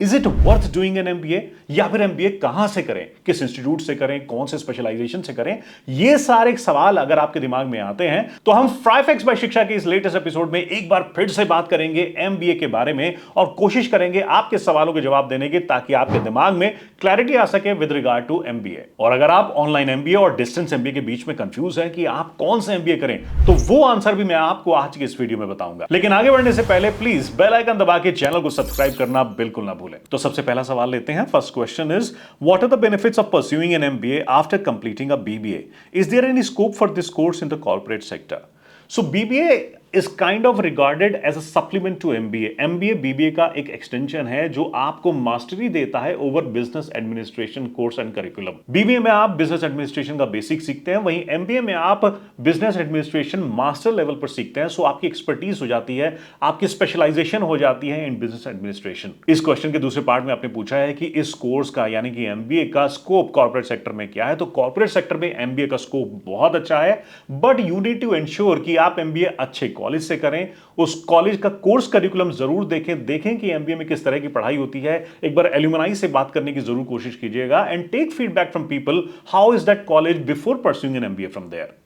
Is it worth doing an MBA, या फिर MBA कहां से करें, किस इंस्टीट्यूट से करें, कौन से स्पेशलाइजेशन से करें? ये सारे सवाल अगर आपके दिमाग में आते हैं तो हम 5x बाय शिक्षा के इस लेटेस्ट एपिसोड में एक बार फिर से बात करेंगे एमबीए के बारे में और कोशिश करेंगे आपके सवालों के जवाब देने की, ताकि आपके दिमाग में क्लैरिटी आ सके विद रिगार्ड टू एमबीए। और अगर आप ऑनलाइन एमबीए और डिस्टेंस एमबीए के बीच में कंफ्यूज हैं कि आप कौन से एमबीए करें, तो वो आंसर भी मैं आपको आज की इस वीडियो में बताऊंगा। लेकिन आगे बढ़ने से पहले प्लीज बेल आइकन दबा के चैनल को सब्सक्राइब करना बिल्कुल ना भूलें। तो सबसे पहला सवाल लेते हैं। First question is, what are the benefits of pursuing an MBA after completing a BBA? Is there any scope for this course in the corporate sector? So BBA is kind of regarded as a supplement to MBA. MBA BBA का एक extension है जो आपको mastery देता है over business administration course and curriculum. BBA में आप business administration का बेसिक सीखते हैं, वहीं MBA में आप बिजनेस एडमिनिस्ट्रेशन मास्टर लेवल पर सीखते हैं। सो आपकी एक्सपर्टीज हो जाती है, आपकी स्पेशलाइजेशन हो जाती है इन बिजनेस एडमिनिस्ट्रेशन। इस क्वेश्चन के दूसरे पार्ट में आपने पूछा है कि इस कोर्स का यानी कि MBA का स्कोप कॉर्पोरेट सेक्टर में क्या है। तो कॉर्पोरेट सेक्टर में MBA का स्कोप बहुत अच्छा है, but you need to ensure कि आप MBA अच्छे कॉलेज से करें, उस कॉलेज का कोर्स करिकुलम जरूर देखें कि MBA में किस तरह की पढ़ाई होती है। एक बार एल्यूमनाई से बात करने की जरूर कोशिश कीजिएगा and take feedback from people, how is that college before pursuing an MBA from there.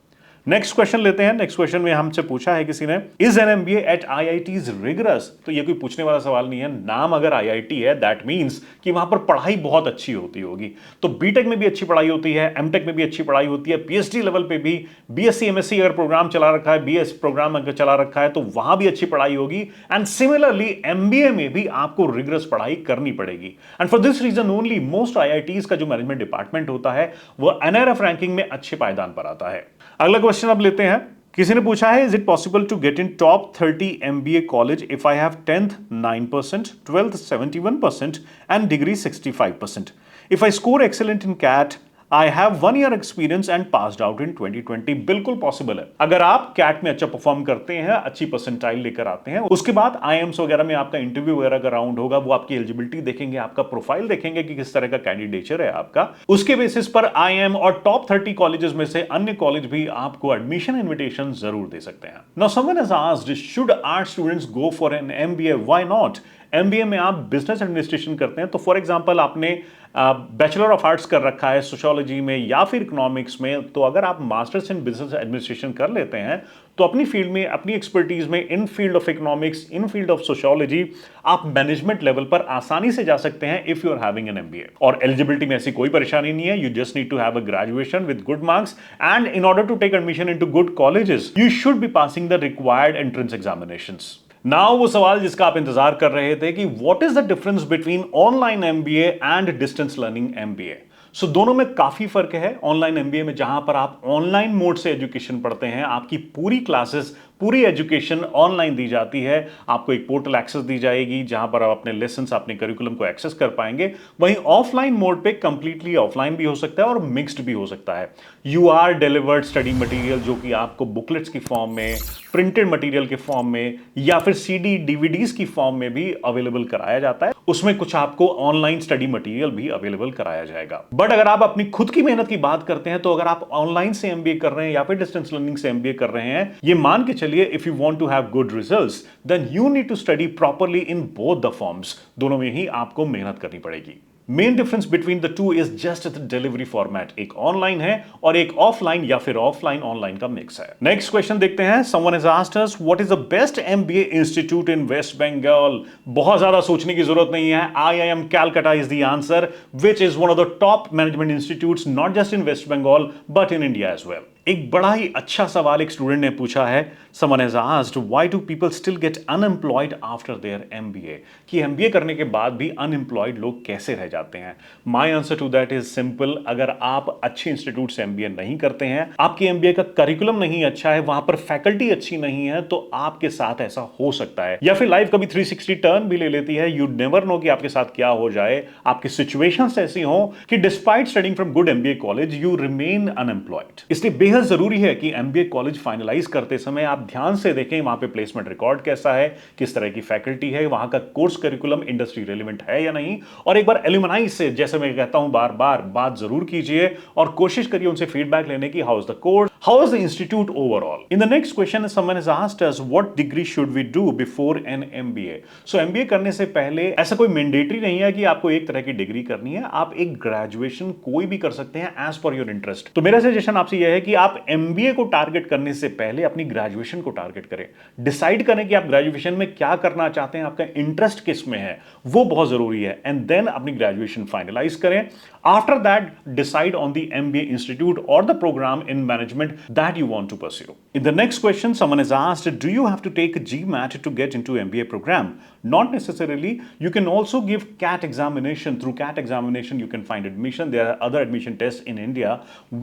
Next question लेते हैं। नेक्स्ट क्वेश्चन में हमसे पूछा है किसी ने, is an MBA at IITs rigorous? तो ये कोई पूछने वाला सवाल नहीं है। नाम अगर आईआईटी है दैट मींस कि वहां पर पढ़ाई बहुत अच्छी होती होगी। तो बीटेक में भी अच्छी पढ़ाई होती है, एमटेक में भी अच्छी पढ़ाई होती है, पीएचडी लेवल पे भी, बीएससी एमएससी अगर प्रोग्राम चला रखा है, बीएस प्रोग्राम अगर चला रखा है तो वहां भी अच्छी पढ़ाई होगी। एंड सिमिलरली एमबीए में भी आपको रिगरस पढ़ाई करनी पड़ेगी। And for this reason only most IITs का जो मैनेजमेंट डिपार्टमेंट होता है वो एनआरएफ रैंकिंग में अच्छे पायदान पर आता है। अगला क्वेश्चन अब लेते हैं। किसी ने पूछा है, is it possible to get in top 30 MBA college if I have 10th 9%, 12th 71% and degree 65%? If I score excellent in CAT, I have 1 year experience and passed out in 2020। बिल्कुल possible है। अगर आप cat में अच्छा perform करते हैं, अच्छी percentile लेकर आते हैं, उसके बाद आईएम्स वगैरह में आपका इंटरव्यू वगैरह का राउंड होगा, वो आपकी एलिजिबिलिटी देखेंगे, आपका प्रोफाइल देखेंगे कि किस तरह का कैंडिडेचर है आपका, उसके बेसिस पर आईएम और टॉप 30 कॉलेजेस में से अन्य कॉलेज भी आपको एडमिशन इन्विटेशन जरूर दे सकते हैं। Now someone has asked, should arts students go for an MBA? Why not? MBA में आप बिजनेस एडमिनिस्ट्रेशन करते हैं, तो फॉर एग्जांपल आपने बैचलर ऑफ आर्ट्स कर रखा है सोशियोलॉजी में या फिर इकोनॉमिक्स में, तो अगर आप मास्टर्स इन बिजनेस एडमिनिस्ट्रेशन कर लेते हैं तो अपनी फील्ड में, अपनी एक्सपर्टीज में, in field of economics, in field of sociology, आप मैनेजमेंट लेवल पर आसानी से जा सकते हैं if you are having an MBA. और एलिजिबिलिटी में ऐसी कोई परेशानी नहीं है। You just need to have a graduation with good marks and in order to take admission into good colleges you should be passing the required entrance examinations. Now वो सवाल जिसका आप इंतजार कर रहे थे कि what is the difference between online MBA and distance learning MBA. So दोनों में काफी फर्क है। ऑनलाइन एमबीए में जहां पर आप ऑनलाइन मोड से एजुकेशन पढ़ते हैं, आपकी पूरी क्लासेस, पूरी एजुकेशन ऑनलाइन दी जाती है, आपको एक पोर्टल एक्सेस दी जाएगी जहां पर आप अपने लेसन्स, अपने करिकुलम को एक्सेस कर पाएंगे। वहीं ऑफलाइन मोड पे कंप्लीटली ऑफलाइन भी हो सकता है और मिक्स्ड भी हो सकता है। You are delivered study material जो कि आपको बुकलेट्स की फॉर्म में, प्रिंटेड मटेरियल के फॉर्म में या फिर सीडी डीवीडीज की फॉर्म में भी अवेलेबल कराया जाता है। उसमें कुछ आपको ऑनलाइन स्टडी मटेरियल भी अवेलेबल कराया जाएगा। बट अगर आप अपनी खुद की मेहनत की बात करते हैं, तो अगर आप ऑनलाइन से एमबीए कर रहे हैं या फिर डिस्टेंस लर्निंग से एमबीए कर रहे हैं, ये मान के चलिए if you want to have good results then you need to study properly in both the forms. दोनों में ही आपको मेहनत करनी पड़ेगी। Main difference between the two is just the delivery format. एक ऑनलाइन है और एक ऑफलाइन या फिर ऑफलाइन ऑनलाइन का मिक्स है। नेक्स्ट क्वेश्चन देखते हैं। Someone has asked us, what is the best MBA institute in West Bengal? बहुत ज्यादा सोचने की जरूरत नहीं है। IIM Calcutta is the answer, which is one of the top management institutes not just in West Bengal but in India as well. एक बड़ा ही अच्छा सवाल एक स्टूडेंट ने पूछा है। Someone has asked, why do people still get unemployed after their MBA? कि MBA करने के बाद भी अनएम्प्लॉयड लोग कैसे रह जाते हैं? My answer to that is simple. अगर आप अच्छे इंस्टीट्यूट से MBA नहीं करते हैं, आपके MBA का करिकुलम नहीं अच्छा है, वहां पर फैकल्टी अच्छी नहीं है, तो आपके साथ ऐसा हो सकता है। या फिर लाइफ कभी 360 टर्न भी ले लेती है। यू नेवर नो कि आपके साथ क्या हो जाए। आपकी सिचुएशंस ऐसी हो कि despite studying from good MBA college you remain unemployed. इसलिए बेहद जरूरी है कि MBA कॉलेज फाइनलाइज करते समय आप ध्यान से देखें वहां पे प्लेसमेंट रिकॉर्ड कैसा है, किस तरह की फैकल्टी है, वहां का कोर्स करिकुलम इंडस्ट्री रेलेवेंट है या नहीं। और एक बार एल्यूमनाई से, जैसे मैं कहता हूं बार बार, बात जरूर कीजिए और कोशिश करिए उनसे फीडबैक लेने की। How is the course, How is the institute overall? In the next question, someone has asked us what degree should we do before an MBA? So MBA करने से पहले ऐसा कोई मैंडेटरी नहीं है कि आपको एक तरह की डिग्री करनी है, आप एक ग्रेजुएशन कोई भी कर सकते हैं एज पर योर इंटरेस्ट। तो मेरा सजेशन आपसे यह है कि आप MBA को टारगेट करने से पहले अपनी ग्रेजुएशन को टारगेट करें, डिसाइड करें कि आप ग्रेजुएशन में क्या करना चाहते हैं, आपका इंटरेस्ट किस में है, वो बहुत जरूरी है, एंड देन अपनी ग्रेजुएशन फाइनलाइज करें। After that decide on the MBA institute और the programme in management that you want to pursue. In the next question, someone has asked, do you have to take GMAT to get into MBA program? Not necessarily. You can also give CAT examination. Through CAT examination, you can find admission. There are other admission tests in India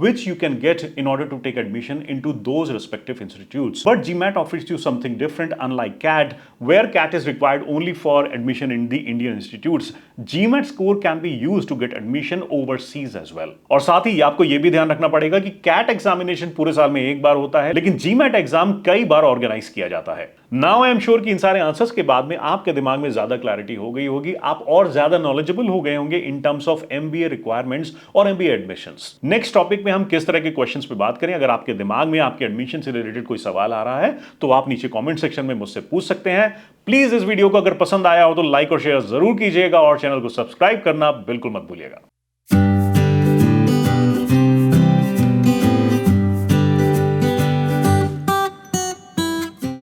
which you can get in order to take admission into those respective institutes. But GMAT offers you something different, unlike CAT, where CAT is required only for admission in the Indian institutes. GMAT score can be used to get admission overseas as well. और साथ ही आपको यह भी ध्यान रखना पड़ेगा कि CAT examination पूरे साल में एक बार होता है, लेकिन GMAT एग्जाम कई बार ऑर्गेनाइज किया जाता है। नाउ आई एम श्योर कि इन सारे आंसर्स के बाद में आपके दिमाग में ज्यादा क्लैरिटी हो गई होगी, आप और ज्यादा नॉलेजेबल हो गए होंगे in terms of MBA requirements और MBA एडमिशंस। नेक्स्ट टॉपिक में हम किस तरह के क्वेश्चंस पे बात करें। अगर आपके दिमाग में आपके एडमिशन से रिलेटेड कोई सवाल आ रहा है तो आप नीचे कमेंट सेक्शन में मुझसे पूछ सकते हैं। प्लीज इस वीडियो को अगर पसंद आया हो तो लाइक और शेयर जरूर कीजिएगा और चैनल को सब्सक्राइब करना बिल्कुल मत भूलिएगा।